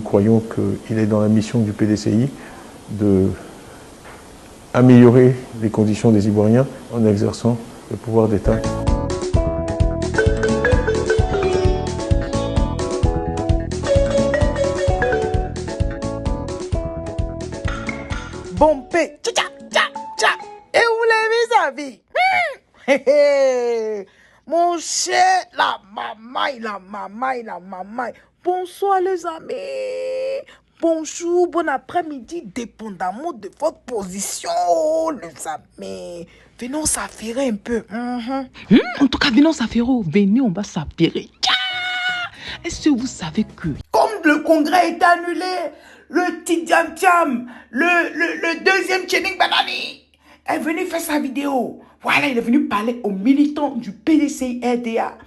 Nous croyons qu'il est dans la mission du PDCI d'améliorer les conditions des Ivoiriens en exerçant le pouvoir d'État. Bon paix, tcha tcha tcha. Et vous l'avez vu? Mon cher, la maman. Bonsoir les amis. Bonjour, bon après-midi, dépendamment de votre position, les amis. Venons s'affairer un peu. En tout cas, venons s'affairer. Venez, on va s'affairer. Est-ce que vous savez que... Comme le congrès est annulé, le Tidiam Tiam, le deuxième Tchening Banani est venu faire sa vidéo. Voilà, il est venu parler aux militants du PDCI RDA.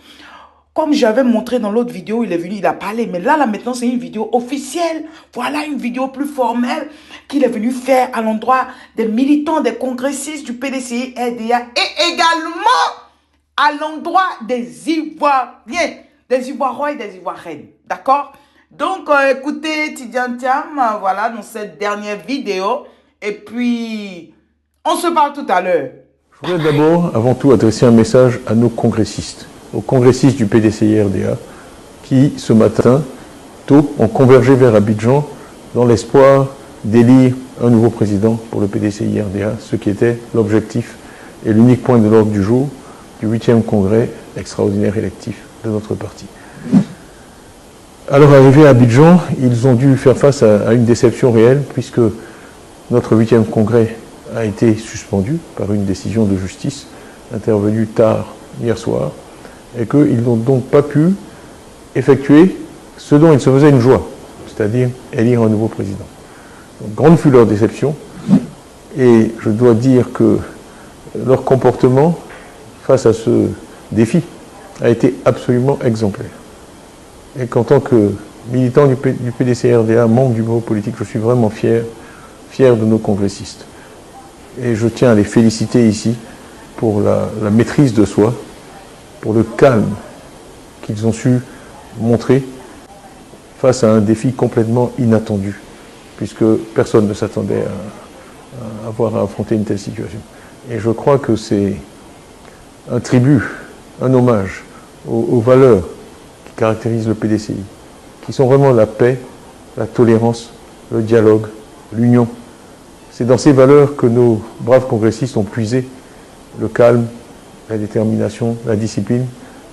Comme j'avais montré dans l'autre vidéo, il est venu, il a parlé. Mais là maintenant, c'est une vidéo officielle. Voilà une vidéo plus formelle qu'il est venu faire à l'endroit des militants, des congressistes du PDCI RDA et également à l'endroit des Ivoiriens, des Ivoiriens et des Ivoiriennes. D'accord? Donc, écoutez Tidiam Tiam, voilà, dans cette dernière vidéo. Et puis, on se parle tout à l'heure. Je voudrais d'abord, avant tout, adresser un message à nos congressistes, aux congressistes du PDCI RDA, qui, ce matin, tôt, ont convergé vers Abidjan dans l'espoir d'élire un nouveau président pour le PDCI RDA, ce qui était l'objectif et l'unique point de l'ordre du jour du 8e congrès extraordinaire électif de notre parti. À leur arrivée à Abidjan, ils ont dû faire face à une déception réelle, puisque notre 8e congrès a été suspendu par une décision de justice intervenue tard hier soir, et qu'ils n'ont donc pas pu effectuer ce dont ils se faisaient une joie, c'est-à-dire élire un nouveau président. Donc, grande fut leur déception, et je dois dire que leur comportement face à ce défi a été absolument exemplaire. Et qu'en tant que militant du PDCI RDA, membre du bureau politique, je suis vraiment fier de nos congressistes. Et je tiens à les féliciter ici pour la maîtrise de soi, pour le calme qu'ils ont su montrer face à un défi complètement inattendu, puisque personne ne s'attendait à avoir à affronter une telle situation. Et je crois que c'est un tribut, un hommage aux valeurs qui caractérisent le PDCI, qui sont vraiment la paix, la tolérance, le dialogue, l'union. C'est dans ces valeurs que nos braves congressistes ont puisé le calme, la détermination, la discipline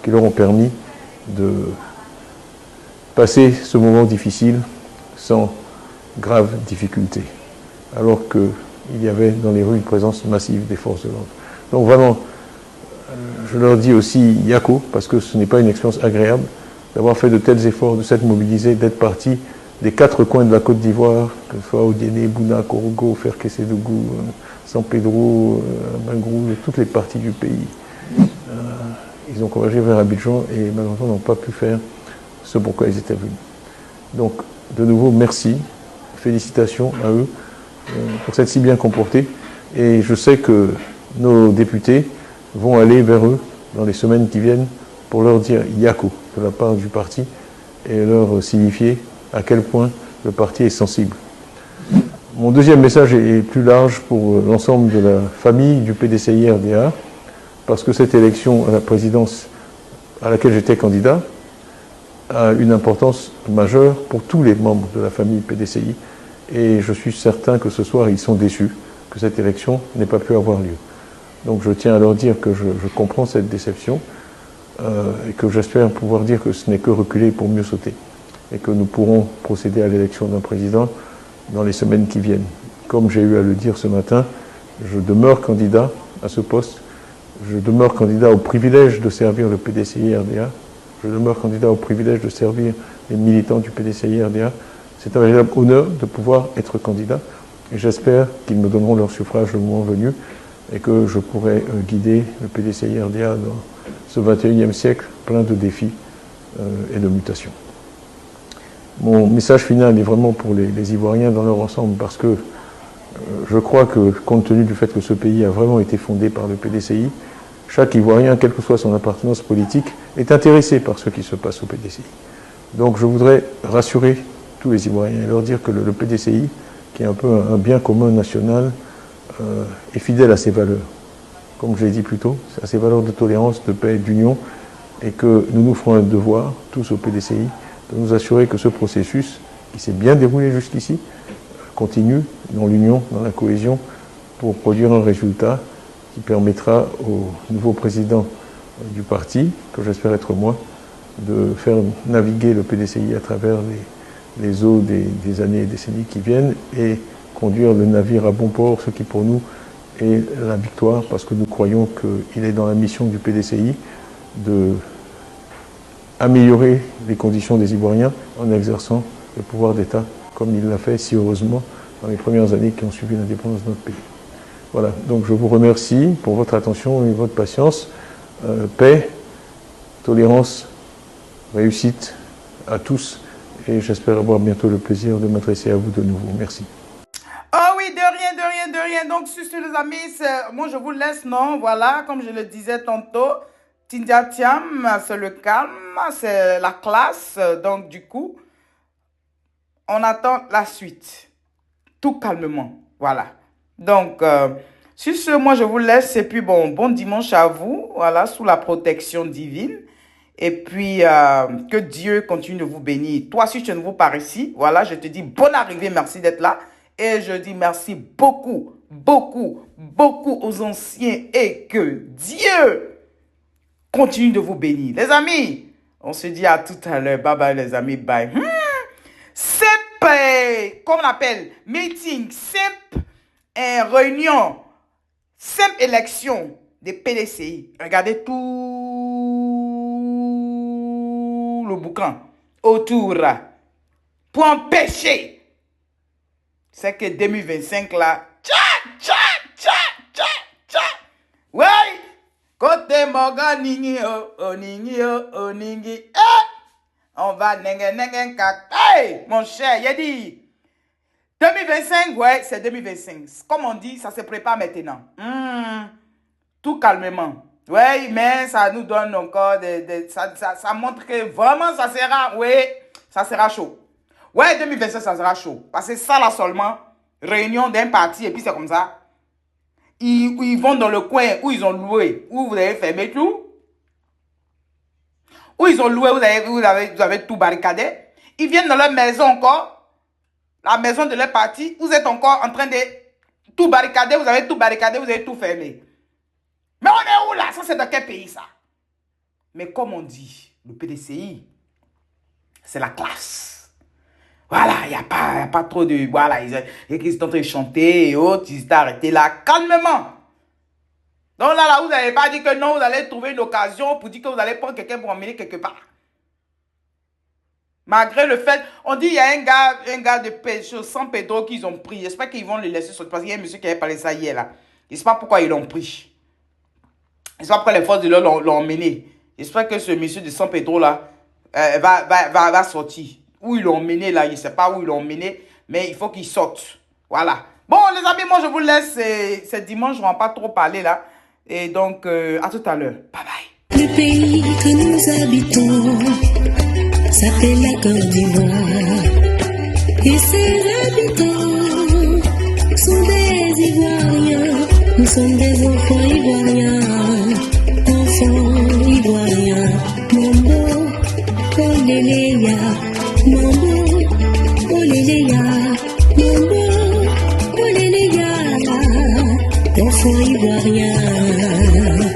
qui leur ont permis de passer ce moment difficile sans graves difficultés, alors qu'il y avait dans les rues une présence massive des forces de l'ordre. Donc vraiment, je leur dis aussi Yako, parce que ce n'est pas une expérience agréable d'avoir fait de tels efforts, de s'être mobilisé, d'être parti des 4 coins de la Côte d'Ivoire, que ce soit Odiéné, Bouna, Korogo, Ferkessédougou, San Pedro, Bangrou, toutes les parties du pays. Ils ont convergé vers Abidjan et malheureusement n'ont pas pu faire ce pourquoi ils étaient venus. Donc, de nouveau, merci, félicitations à eux pour s'être si bien comportés. Et je sais que nos députés vont aller vers eux dans les semaines qui viennent pour leur dire Yako de la part du parti et leur signifier à quel point le parti est sensible. Mon deuxième message est plus large pour l'ensemble de la famille du PDCI RDA, parce que cette élection à la présidence à laquelle j'étais candidat a une importance majeure pour tous les membres de la famille PDCI, et je suis certain que ce soir ils sont déçus que cette élection n'ait pas pu avoir lieu. Donc je tiens à leur dire que je comprends cette déception et que j'espère pouvoir dire que ce n'est que reculer pour mieux sauter, et que nous pourrons procéder à l'élection d'un président dans les semaines qui viennent. Comme j'ai eu à le dire ce matin, je demeure candidat à ce poste, je demeure candidat au privilège de servir le PDCI RDA, je demeure candidat au privilège de servir les militants du PDCI RDA. C'est un véritable honneur de pouvoir être candidat, et j'espère qu'ils me donneront leur suffrage le moment venu, et que je pourrai guider le PDCI RDA dans ce 21e siècle plein de défis et de mutations. Mon message final est vraiment pour les Ivoiriens dans leur ensemble, parce que je crois que, compte tenu du fait que ce pays a vraiment été fondé par le PDCI, chaque Ivoirien, quelle que soit son appartenance politique, est intéressé par ce qui se passe au PDCI. Donc je voudrais rassurer tous les Ivoiriens et leur dire que le PDCI, qui est un peu un bien commun national, est fidèle à ses valeurs. Comme je l'ai dit plus tôt, à ses valeurs de tolérance, de paix et d'union, et que nous nous ferons un devoir, tous au PDCI, de nous assurer que ce processus, qui s'est bien déroulé jusqu'ici, continue dans l'union, dans la cohésion, pour produire un résultat qui permettra au nouveau président du parti, que j'espère être moi, de faire naviguer le PDCI à travers les eaux des années et décennies qui viennent et conduire le navire à bon port, ce qui pour nous est la victoire, parce que nous croyons qu'il est dans la mission du PDCI de améliorer les conditions des Ivoiriens en exerçant le pouvoir d'État, comme il l'a fait si heureusement dans les premières années qui ont suivi l'indépendance de notre pays. Voilà, donc je vous remercie pour votre attention et votre patience. Paix, tolérance, réussite à tous, et j'espère avoir bientôt le plaisir de m'adresser à vous de nouveau. Merci. Oh oui, de rien, de rien, de rien. Donc, sur ce, les amis, moi, je vous laisse, non? Voilà, comme je le disais tantôt, Tindia Thiam, c'est le calme, c'est la classe. Donc, du coup, on attend la suite. Tout calmement. Voilà. Donc, sur ce, moi, je vous laisse. Et puis, bon dimanche à vous. Voilà, sous la protection divine. Et puis, que Dieu continue de vous bénir. Toi, si tu ne vous pas ici, voilà, je te dis bonne arrivée, merci d'être là. Et je dis merci beaucoup, beaucoup, beaucoup aux anciens et que Dieu continue de vous bénir. Les amis, on se dit à tout à l'heure. Bye bye les amis, bye. Simple, comme on appelle, meeting, simple, réunion, simple élection des PDCI. Regardez tout le bouquin autour pour empêcher. C'est que 2025 là, ouais, côté Morgan Ningi, oh Ningi, oh Ningi, on va nengen kak. Hey, mon cher, il a dit 2025, ouais, c'est 2025. Comme on dit, ça se prépare maintenant. Tout calmement. Ouais, mais ça nous donne encore ça montre que vraiment ça sera, ouais, ça sera chaud. Ouais, 2025, ça sera chaud. Parce que ça, là seulement, réunion d'un parti, et puis c'est comme ça. Ils vont dans le coin où ils ont loué, où vous avez fermé tout. Où ils ont loué, vous avez tout barricadé. Ils viennent dans leur maison encore, la maison de leur parti. Vous êtes encore en train de tout barricader, vous avez tout barricadé, vous avez tout fermé. Mais on est où là? Ça, c'est dans quel pays, ça? Mais comme on dit, le PDCI, c'est la classe. Voilà, il n'y a pas trop de... Voilà, ils sont en train de chanter et autres, ils étaient arrêtés là, calmement. Donc là, vous n'avez pas dit que non, vous allez trouver une occasion pour dire que vous allez prendre quelqu'un pour emmener quelque part. Malgré le fait, on dit qu'il y a un gars de San Pedro qu'ils ont pris. J'espère qu'ils vont le laisser sortir. Parce qu'il y a un monsieur qui avait parlé de ça hier là. Je ne sais pas pourquoi ils l'ont pris. Je ne sais pas pourquoi les forces de l'ordre l'ont emmené. J'espère que ce monsieur de San Pedro là va sortir. Où ils l'ont emmené là, je ne sais pas où ils l'ont emmené, mais il faut qu'il sorte. Voilà. Bon, les amis, moi je vous laisse. C'est dimanche, je ne vais pas trop parler là. Et donc, à tout à l'heure. Bye bye. Le pays que nous habitons s'appelle la Côte d'Ivoire. Et ses habitants sont des Ivoiriens. Nous sommes des enfants ivoiriens. Enfants ivoiriens. Mambo, Oléléa. Mambo, Oléléa. Mambo, Oléléa. Enfants ivoiriens.